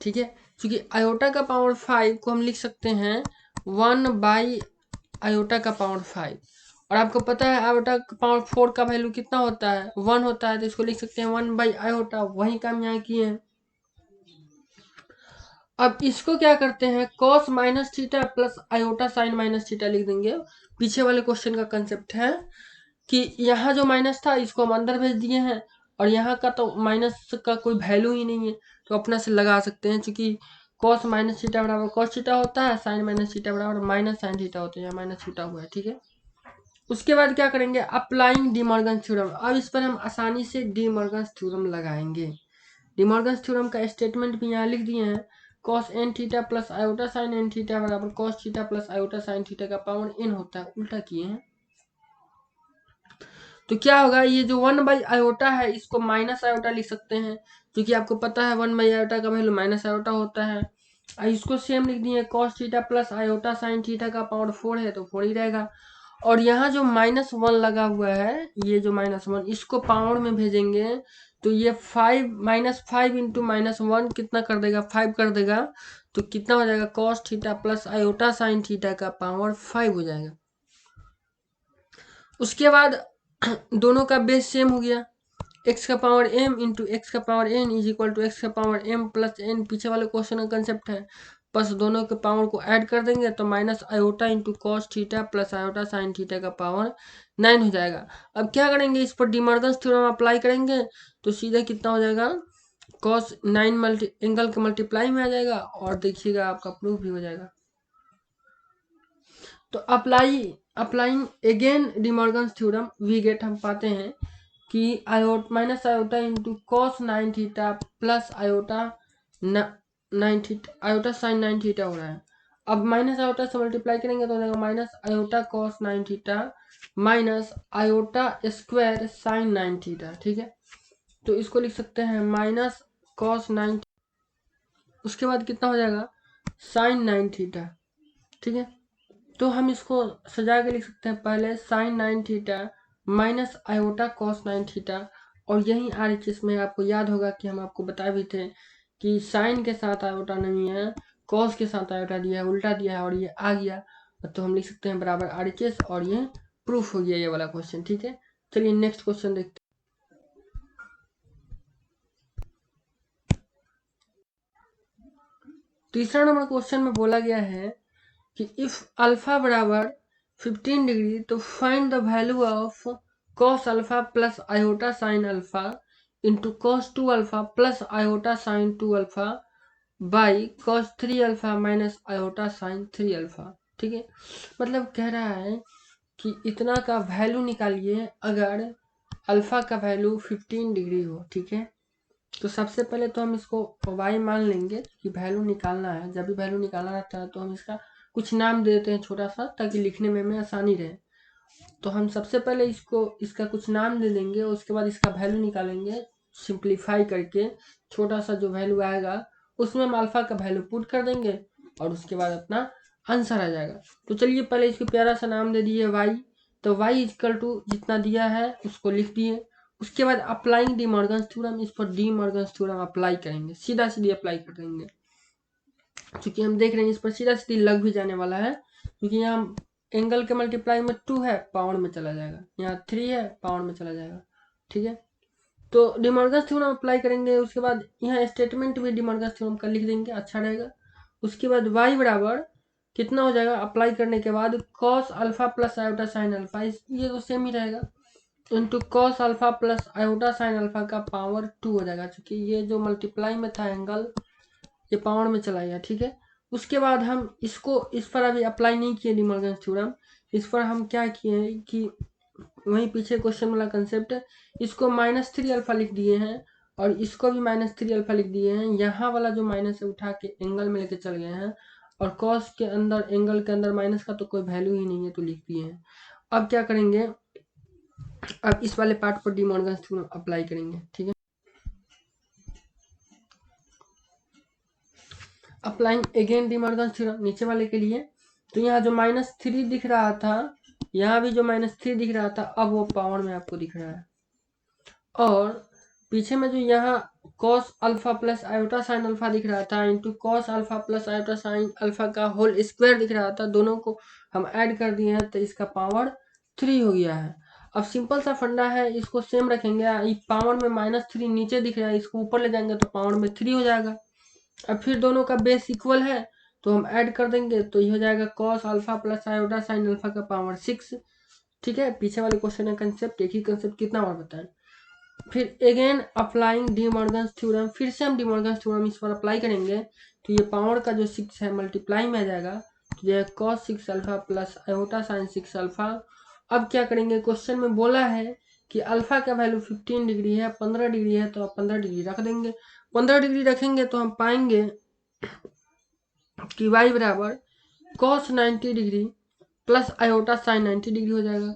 ठीक है। क्योंकि आयोटा का पावर 5 को हम लिख सकते हैं 1/आयोटा का पावर 5, और आपको पता है आयोटा का पावर 4 का वैल्यू कितना होता है, 1 होता है, तो इसको लिख सकते हैं 1/आयोटा। वही काम यहाँ किए हैं। अब इसको क्या करते हैं, cos minus theta plus iota sine minus theta लिख देंगे। पीछे वाले क्वेश्चन का कंसेप्ट है कि यहाँ जो माइनस था इसको हम अंदर भेज दिए हैं, और यहाँ का तो माइनस का कोई वैल्यू ही नहीं है, तो अपना से लगा सकते हैं। क्योंकि cos माइनस थीटा बराबर cos थीटा होता है, साइन माइनस थीटा बराबर माइनस साइन थीटा होता है, यहाँ माइनस छूटा हुआ है, ठीक है। उसके बाद क्या करेंगे, अप्लाइंग डी मॉर्गन थ्योरम। अब इस पर हम आसानी से डी मॉर्गन थ्योरम लगाएंगे। डी मॉर्गन थ्योरम का स्टेटमेंट भी यहाँ लिख दिए हैं, cos n theta plus iota sine n theta बराबर cos theta plus iota sine theta का पावर n होता है, उल्टा किए हैं। तो क्या होगा, ये जो 1/आयोटा है इसको माइनस आयोटा लिख सकते हैं, क्योंकि आपको पता है 1/आयोटा का वैल्यू माइनस आयोटा होता है। इसको सेम लिख दिए, cos theta plus iota sine theta का पावर 4 है, तो 4 ही रहेगा। और यहाँ जो -1 लगा हुआ है, ये जो -1 इसको पावर में भेजेंगे तो ये 5 -5 इंटू -1 कितना कर देगा, 5 कर देगा। तो कितना हो जाएगा, cos theta plus iota sine theta का पावर 5 हो जाएगा। उसके बाद दोनों का बेस सेम हो गया, x का पावर m इंटू एक्स का power n is equal to x का पावर m प्लस n। पीछे वाले क्वेश्चन का कंसेप्ट है, बस दोनों के पावर को ऐड कर देंगे तो minus iota into cos theta plus iota sine theta का पावर 9 हो जाएगा। अब क्या करेंगे, इस पर डी मॉर्गन थ्योरम अप्लाई करेंगे तो सीधा कितना हो जाएगा, cos 9 एंगल के मल्टीप्लाई में आ जाएगा, और देखिएगा आपका प्रूफ भी हो जाएगा। तो applying again De Morgan theorem we get, हम पाते हैं कि minus iota into cos 9 theta plus iota 9 theta iota sine 9 theta हो रहा है। अब माइनस आयोटा से मल्टीप्लाई करेंगे तो हो जाएगा minus iota cos 9 theta minus iota square sine 9 theta, ठीक है। तो इसको लिख सकते हैं माइनस कॉस 9, उसके बाद कितना हो जाएगा साइन 9 थीटा, ठीक है। तो हम इसको सजा के लिख सकते हैं, पहले sine 9 theta minus iota cos 9 theta, और यही RHS में आपको याद होगा कि हम आपको बताए भी थे कि साइन के साथ आयोटा नहीं है, कॉस के साथ आयोटा दिया है, उल्टा दिया है, और ये आ गया, तो हम लिख सकते हैं बराबर RHS, और ये प्रूफ हो गया ये वाला क्वेश्चन, ठीक है। चलिए नेक्स्ट क्वेश्चन देखते हैं। तीसरा नंबर क्वेश्चन में बोला गया है कि इफ अल्फा बराबर 15 डिग्री तो find the value of cos alpha plus iota sine alpha into cos 2 alpha plus iota sign 2 alpha by cos 3 alpha minus iota sine 3 alpha, ठीक है। मतलब कह रहा है कि इतना का वैल्यू निकालिए अगर अल्फा का वैल्यू 15 डिग्री हो, ठीक है। तो सबसे पहले तो हम इसको y मान लेंगे कि वैल्यू निकालना है। जब भी वैल्यू निकालना रहता है तो हम इसका कुछ नाम दे देते हैं छोटा सा, ताकि लिखने में हमें आसानी रहे। तो हम सबसे पहले इसका कुछ नाम दे देंगे, उसके बाद इसका वैल्यू निकालेंगे सिंप्लीफाई करके। छोटा सा जो वैल्यू आएगा उसमें हम अल्फा का वैल्यू पुट कर देंगे, और उसके बाद अपना आंसर आ जाएगा। तो चलिए पहले इसको प्यारा सा नाम दे दिए y, तो y इक्वल टू जितना दिया है उसको लिख दिए। उसके बाद अप्लाइंग डी मॉर्गन थ्योरम, इस पर डी मॉर्गन थ्योरम अप्लाई करेंगे, सीधा सीधी अप्लाई कर देंगे। क्योंकि हम देख रहे हैं इस पर सीधा सीधी लग भी जाने वाला है, क्योंकि यहाँ एंगल के मल्टीप्लाई में 2 है, पावर में चला जाएगा, यहाँ 3 है, पावर में चला जाएगा, ठीक है। तो डी मॉर्गन थ्योरम अप्लाई करेंगे, उसके बाद यहाँ स्टेटमेंट भी डी मॉर्गन थ्योरम का लिख देंगे, अच्छा रहेगा। उसके बाद y बराबर कितना हो जाएगा, अप्लाई करने के बाद cos alpha plus iota sine alpha, ये तो सेम ही रहेगा, into cos alpha plus iota sine alpha का पावर 2 हो जाएगा, क्योंकि ये जो मल्टीप्लाई में था एंगल ये पावर में चला गया, ठीक है। उसके बाद हम इसको इस पर अभी अप्लाई नहीं किए डी मॉर्गन थ्योरम, इस पर हम क्या किए हैं कि वहीं पीछे क्वेश्चन वाला कंसेप्ट है, इसको -3 अल्फा लिख दिए हैं, और इसको भी -3 अल्फा लिख दिए हैं। यहाँ वाला जो माइनस है उठा के एंगल में लेके चल गए हैं, और कॉस के अंदर एंगल के अंदर माइनस का तो कोई वैल्यू ही नहीं है, तो लिख दिए हैं। अब क्या करेंगे, अब इस वाले पार्ट पर डी मॉर्गन थ्योरम अप्लाई करेंगे, ठीक है। Applying again De Morgan theorem नीचे वाले के लिए, तो यहाँ जो -3 दिख रहा था, यहाँ भी जो -3 दिख रहा था, अब वो पावर में आपको दिख रहा है। और पीछे में जो यहाँ cos alpha plus iota sine alpha दिख रहा था into cos alpha plus iota sine alpha का होल स्क्वायर दिख रहा था, दोनों को हम ऐड कर दिए हैं तो इसका पावर 3 हो गया है। अब सिंपल सा फंडा है, इसको सेम रखेंगे, पावर में -3 नीचे दिख रहा है, इसको ऊपर ले जाएंगे तो पावर में 3 हो जाएगा। अब फिर दोनों का बेस इक्वल है तो हम ऐड कर देंगे, तो ये हो जाएगा cos alpha plus iota sine alpha का पावर 6। ठीक है, पीछे वाले क्वेश्चन का कंसेप्ट, एक ही कंसेप्ट कितना बार बताएं। फिर again applying D Morgan theorem, फिर से हम डी मॉर्गन थ्योरम इस पर अप्लाई करेंगे, तो ये पावर का जो 6 है मल्टीप्लाई में आ जाएगा, तो ये cos 6 alpha plus iota sign 6 alpha. अब क्या करेंगे, क्वेश्चन में बोला है कि अल्फा का वैल्यू 15 डिग्री है, 15 डिग्री है, तो आप 15 डिग्री रख देंगे। 15 डिग्री रखेंगे तो हम पाएंगे कि y बराबर cos 90 degree plus iota sign 90 degree हो जाएगा।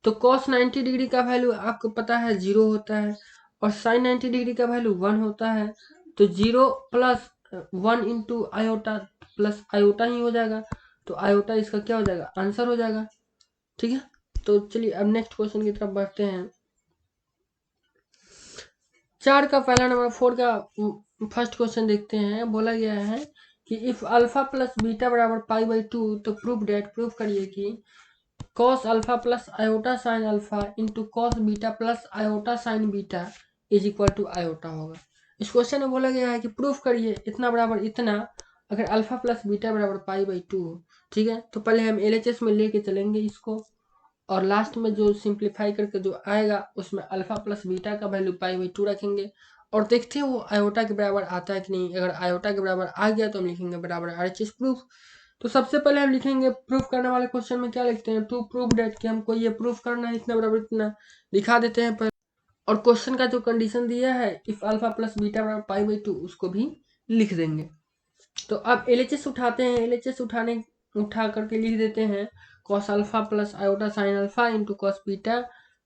तो cos 90 डिग्री का वैल्यू आपको पता है 0 होता है, और साइन 90 डिग्री का वैल्यू 1 होता है, तो 0 plus 1 into iota plus iota ही हो जाएगा, तो आयोटा इसका क्या हो जाएगा, आंसर हो जाएगा। ठीक है, तो चलिए अब नेक्स्ट क्वेश्चन की तरफ बढ़ते हैं। 4 का पहला नंबर 4 का फर्स्ट क्वेश्चन देखते हैं। बोला गया है कि इफ अल्फा प्लस बीटा बराबर π/2 तो प्रूफ डेट, प्रूफ करिए कि cos alpha plus iota sine alpha into cos beta plus iota sine beta is equal to iota होगा। इस क्वेश्चन में बोला गया है कि प्रूफ करिए इतना बराबर इतना अगर अल्फा प्लस बीटा बराबर π/2 हो। ठीक है, तो पहले हम LHS में लेके चलेंगे इसको, और लास्ट में जो सिंप्लीफाई करके जो आएगा उसमें अल्फा प्लस बीटा का वैल्यू π/2 रखेंगे, और देखते हैं वो आयोटा के बराबर आता है कि नहीं। अगर आयोटा के बराबर आ गया तो हम लिखेंगे बराबर RHS प्रूफ। तो सबसे पहले हम लिखेंगे प्रूफ करने वाले क्वेश्चन में क्या लिखते हैं, टू प्रूफ डेट, कि हमको ये प्रूफ करना है इतना बराबर इतना, लिखा देते हैं पहले। और क्वेश्चन का जो कंडीशन दिया है इफ अल्फा प्लस बीटा बराबर π/2 उसको भी लिख देंगे। तो अब LHS उठाते हैं, LHS उठा करके लिख देते हैं cos alpha plus iota sine alpha into cos beta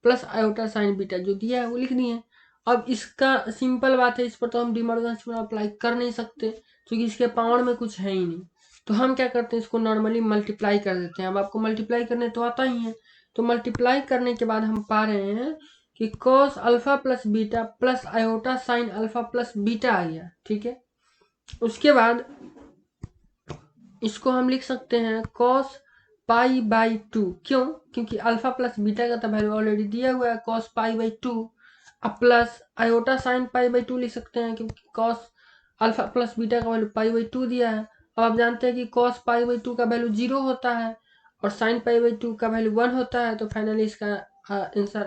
plus iota sine beta, जो दिया है वो लिख दिए। अब इसका सिंपल बात है, इस पर तो हम डी मॉर्गन थ्योरम अप्लाई कर नहीं सकते क्योंकि इसके पावर में कुछ है ही नहीं। तो हम क्या करते हैं, इसको नॉर्मली मल्टीप्लाई कर देते हैं। अब आपको मल्टीप्लाई करने तो आता ही है, तो मल्टीप्लाई करने के बाद हम पा रहे हैं कि cos alpha plus beta plus iota sine alpha plus beta आ गया। ठीक है, उसके बाद इसको हम लिख सकते हैं cos π/2, क्यों, क्योंकि अल्फा प्लस बीटा का तो वैल्यू ऑलरेडी दिया हुआ है cos π/2, अब प्लस आयोटा साइन π/2 लिख सकते हैं क्योंकि cos अल्फा प्लस बीटा का वैल्यू π/2 दिया है। अब आप जानते हैं कि cos π/2 का वैल्यू 0 होता है और साइन π/2 का वैल्यू 1 होता है, तो फाइनली इसका आंसर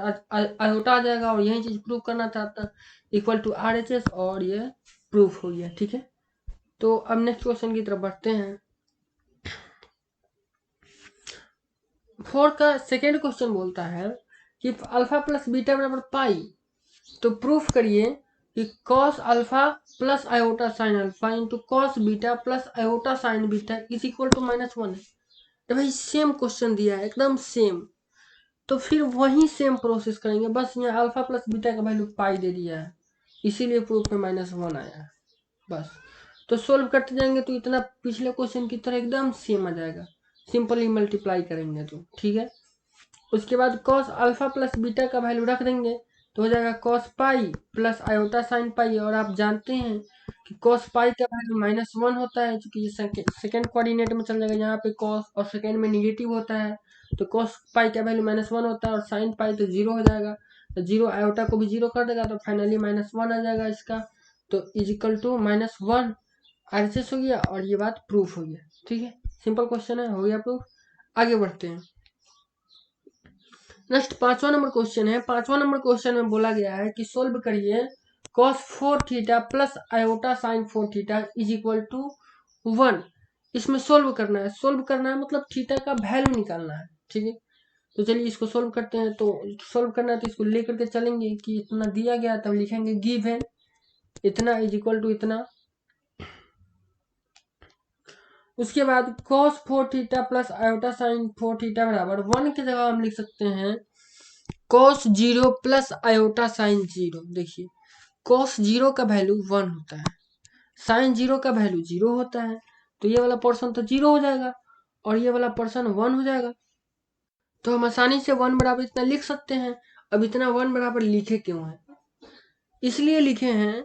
आयोटा आ जाएगा, और यही चीज प्रूव करना था इक्वल टू RHS, और ये प्रूफ हो गया। ठीक है, तो अब नेक्स्ट क्वेश्चन की तरफ बढ़ते हैं। 4 का सेकेंड क्वेश्चन बोलता है कि अल्फा प्लस बीटा बराबर पाई, तो प्रूफ करिए कि cos alpha plus iota sine alpha into cos beta plus iota sine beta is equal to -1 है। तो भाई सेम क्वेश्चन दिया है, एकदम सेम, तो फिर वही सेम प्रोसेस करेंगे, बस यहाँ अल्फा प्लस बीटा का वैल्यू पाई दे दिया है, इसीलिए प्रूफ में -1 आया है बस। तो सोल्व करते जाएंगे तो इतना पिछले क्वेश्चन की तरह एकदम सेम आ जाएगा, सिंपली मल्टीप्लाई करेंगे तो। ठीक है, उसके बाद cos अल्फा प्लस बीटा का वैल्यू रख देंगे तो हो जाएगा cos पाई प्लस आयोटा साइन पाई, और आप जानते हैं कि cos पाई का वैल्यू -1 होता है, क्योंकि ये सेकेंड कोऑर्डिनेट में चल जाएगा, यहाँ पे cos और सेकेंड में निगेटिव होता है, तो cos पाई का वैल्यू -1 होता है, और साइन पाई तो 0 हो जाएगा, तो 0 आयोटा को भी 0 कर देगा, तो फाइनली -1 आ जाएगा इसका, तो इजिकल टू -1 RHS हो गया, और ये बात प्रूफ हो गया। ठीक है, सिंपल क्वेश्चन है, हो गया प्रूफ। आगे बढ़ते हैं। नेक्स्ट 5वां नंबर क्वेश्चन है। 5वां नंबर क्वेश्चन में बोला गया है कि सोल्व करिए cos 4 theta plus iota sine 4 theta is equal to 1। इसमें सोल्व करना है, सोल्व करना है मतलब थीटा का वैल्यू निकालना है। ठीक है, तो चलिए इसको सोल्व करते हैं। तो सोल्व करना है तो इसको लेकर के चलेंगे कि इतना दिया गया, तब लिखेंगे गिवन इतना इज इक्वल टू इतना। उसके बाद cos 4 theta plus iota sine 4 theta बराबर 1 की जगह हम लिख सकते हैं cos 0 प्लस आयोटा साइन 0। देखिए cos 0 का वैल्यू 1 होता है, साइन जीरो का वैल्यू जीरो होता है, तो ये वाला पोर्शन तो जीरो हो जाएगा और ये वाला पोर्शन 1 हो जाएगा। तो हम आसानी से 1 बराबर इतना लिख सकते हैं। अब इतना 1 बराबर लिखे क्यों है? इसलिए लिखे हैं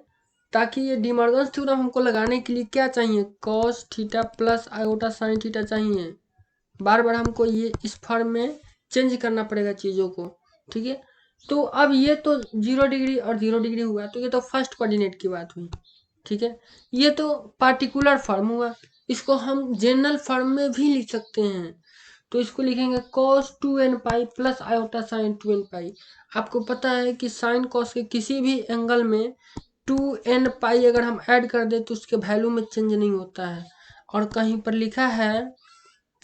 ताकि ये डिमॉर्गन्स थ्योरम हमको लगाने के लिए क्या चाहिए, cos theta plus iota sine theta चाहिए। बार बार हमको ये इस फॉर्म में चेंज करना पड़ेगा चीज़ों को, ठीक है। तो अब ये तो 0 डिग्री और 0 डिग्री हुआ, तो ये तो फर्स्ट कोऑर्डिनेट की बात हुई, ठीक है। ये तो पार्टिकुलर फॉर्म हुआ, इसको हम जनरल फॉर्म में भी लिख सकते हैं। तो इसको लिखेंगे cos 2n pi plus iota sine 2n पाई। आपको पता है कि साइन कॉस के किसी भी एंगल में 2n पाई अगर हम ऐड कर दें तो उसके वैल्यू में चेंज नहीं होता है। और कहीं पर लिखा है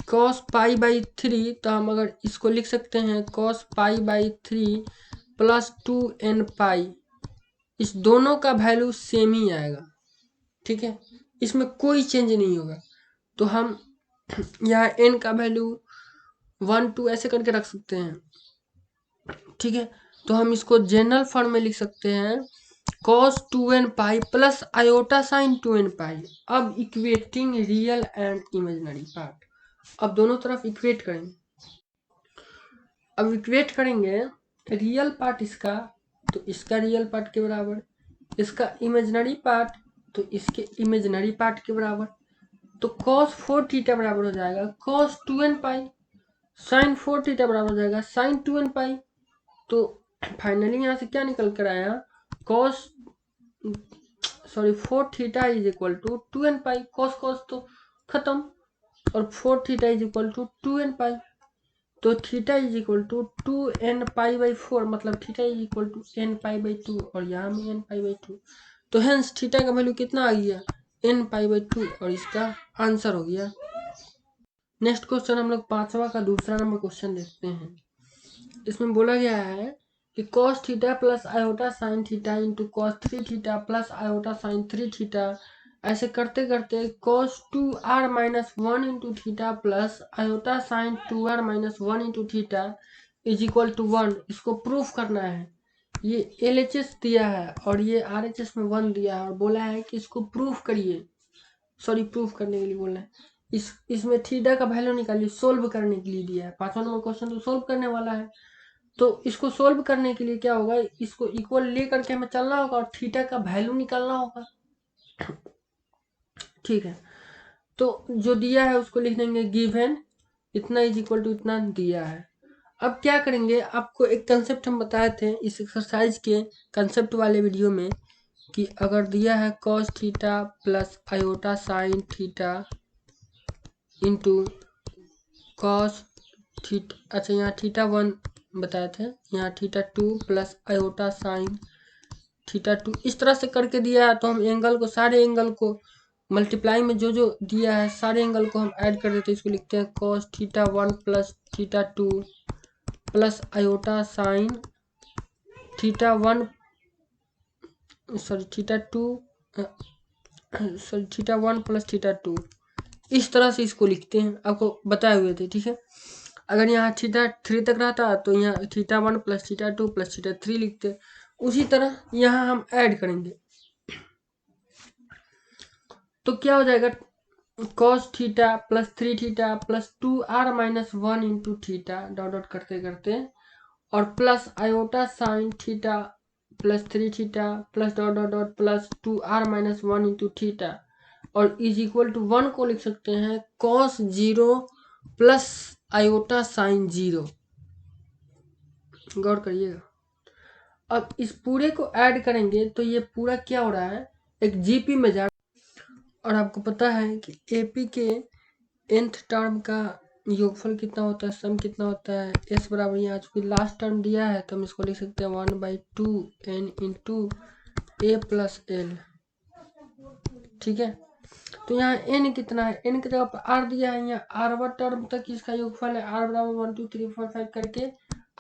cos पाई बाई 3, तो हम अगर इसको लिख सकते हैं cos pi by 3 plus 2n पाई। इस दोनों का वैल्यू सेम ही आएगा, ठीक है, इसमें कोई चेंज नहीं होगा। तो हम यहाँ n का वैल्यू 1 2 ऐसे करके रख सकते हैं, ठीक है। तो हम इसको जनरल फॉर्म में लिख सकते हैं cos 2n pi plus iota sine 2n pi. अब equating real and imaginary part, अब दोनों तरफ इक्वेट करेंगे। अब इक्वेट करेंगे रियल पार्ट इसका, तो इसका रियल पार्ट के बराबर, इसका इमेजिनरी पार्ट तो इसके इमेजिनरी पार्ट के बराबर। तो cos 4 थीटा बराबर हो जाएगा cos 2n पाई, साइन 4 थीटा बराबर हो जाएगा साइन 2n पाई। तो फाइनली यहाँ से क्या निकल कर आया, sorry 4 theta is equal to 2n pi. cos तो खत्म, और 4 theta is equal to 2n pi. तो theta is equal to 2n pi by 4, मतलब theta is equal to n pi by 2, और यहाँ में n पाई बाई 2। तो hence theta का वैल्यू कितना आ गया, n पाई बाई 2, और इसका आंसर हो गया। नेक्स्ट क्वेश्चन हम लोग 5वां का दूसरा नंबर क्वेश्चन देखते हैं। इसमें बोला गया है कि cos theta plus iota sine theta into cos 3 theta plus iota sine 3 theta, ऐसे करते करते cos 2r minus 1 into theta plus iota sine 2r minus 1 into theta is equal to 1। इसको प्रूफ करना है। ये LHS दिया है और ये RHS में 1 दिया है, और बोला है कि इसको प्रूफ करिए, सॉरी प्रूफ करने के लिए बोला है। इसमें थीटा का वैल्यू निकालिए, सोल्व करने के लिए दिया है। 5वां नंबर क्वेश्चन तो सोल्व करने वाला है। तो इसको सोल्व करने के लिए क्या होगा, इसको इक्वल लेकर के हमें चलना होगा और थीटा का वैल्यू निकालना होगा, ठीक है। तो जो दिया है उसको लिख देंगे गिवन इतना इज इक्वल टू इतना दिया है। अब क्या करेंगे, आपको एक कंसेप्ट हम बताए थे इस एक्सरसाइज के कंसेप्ट वाले वीडियो में, कि अगर दिया है cos theta plus iota sine theta into cos theta, अच्छा यहाँ थीटा 1 बताए थे, यहाँ theta 2 plus iota sine theta 2, इस तरह से करके दिया है। तो हम एंगल को, सारे एंगल को मल्टीप्लाई में जो जो दिया है सारे एंगल को हम ऐड कर देते हैं। इसको लिखते हैं cos theta 1 plus theta 2 plus iota sine theta 1, sorry theta 2, sorry theta 1 plus theta 2, इस तरह से इसको लिखते हैं, आपको बताए हुए थे, ठीक है। अगर यहाँ थीटा 3 तक रहता तो यहाँ theta 1 plus theta 2 plus theta 3 लिखते। उसी तरह यहाँ हम ऐड करेंगे, तो क्या हो जाएगा cos theta plus 3 theta plus 2r minus 1 into theta dot dot करते करते, और plus iota sine theta plus 3 theta plus dot dot dot plus 2r minus 1 into theta, और इज इक्वल टू 1 को लिख सकते हैं cos 0 प्लस आयोटा साइन 0। गौर करिएगा। अब इस पूरे को ऐड करेंगे तो ये पूरा क्या हो रहा है, एक जीपी में जा, और आपको पता है कि एपी के nth टर्म का योगफल कितना होता है, सम कितना होता है, s बराबर, यहाँ चूंकि लास्ट टर्म दिया है तो हम इसको लिख सकते हैं 1/2n into a plus L, ठीक है। तो यहाँ n कितना है, n की जगह पर r दिया है, यहाँ r टर्म तक इसका योगफल है, r बराबर 1 2 3 4 5 करके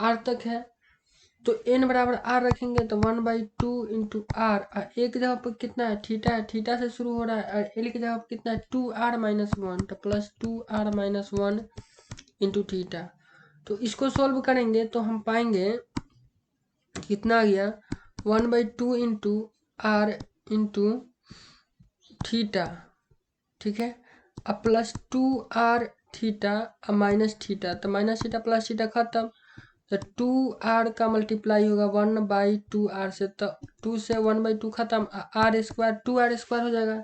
r तक है। तो n बराबर r रखेंगे तो 1/2 इंटू आर, a की जगह पर कितना है, थीटा है, थीटा से शुरू हो रहा है, और l की जगह पर कितना है 2r माइनस 1, तो plus 2r minus 1 into theta. तो इसको सोल्व करेंगे तो हम पाएंगे कितना आ गया 1/2 इंटू आर इंटू थीटा, ठीक है, अब प्लस 2r थीटा अब माइनस थीटा, तो माइनस थीटा प्लस थीटा खत्म, तो 2r का मल्टीप्लाई होगा 1/2r से, तो 2 से 1/2 खत्म, r स्क्वायर 2r² हो जाएगा।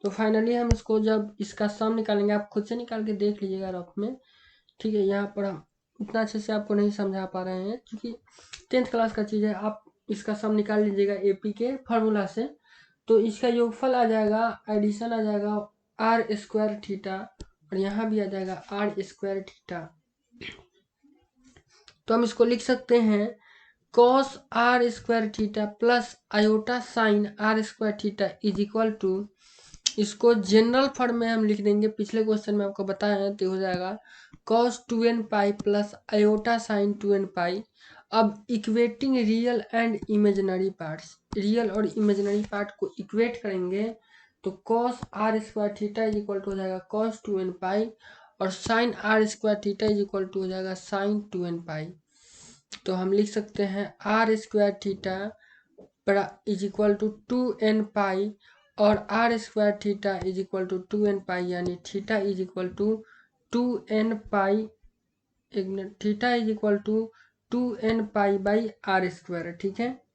तो फाइनली हम इसको जब इसका सम निकालेंगे, आप खुद से निकाल के देख लीजिएगा रफ में, ठीक है। यहाँ पर हम इतना अच्छे से आपको नहीं समझा पा रहे हैं क्योंकि 10th क्लास का चीज़ है, आप इसका सम निकाल लीजिएगा AP के फार्मूला से। तो इसका योगफल आ जाएगा, एडिशन आ जाएगा r² थीटा, और यहाँ भी आ जाएगा r² थीटा। तो हम इसको लिख सकते हैं cos r² theta plus iota sine r² theta is equal to, इसको जनरल फॉर्म में हम लिख देंगे, पिछले क्वेश्चन में आपको बताया है, तो हो जाएगा cos 2n pi plus iota sine 2n pi. अब equating real and imaginary parts, real और इमेजिनरी पार्ट को इक्वेट करेंगे तो cos r² theta is equal to हो जाएगा cos 2n पाई, और sine r² theta is equal to हो जाएगा साइन 2n पाई। तो हम लिख सकते हैं r² theta is equal to 2n pi, और r² theta is equal to 2n pi, यानी theta is equal to 2n pi, एक minute, theta is equal to 2n pi by r², ठीक है।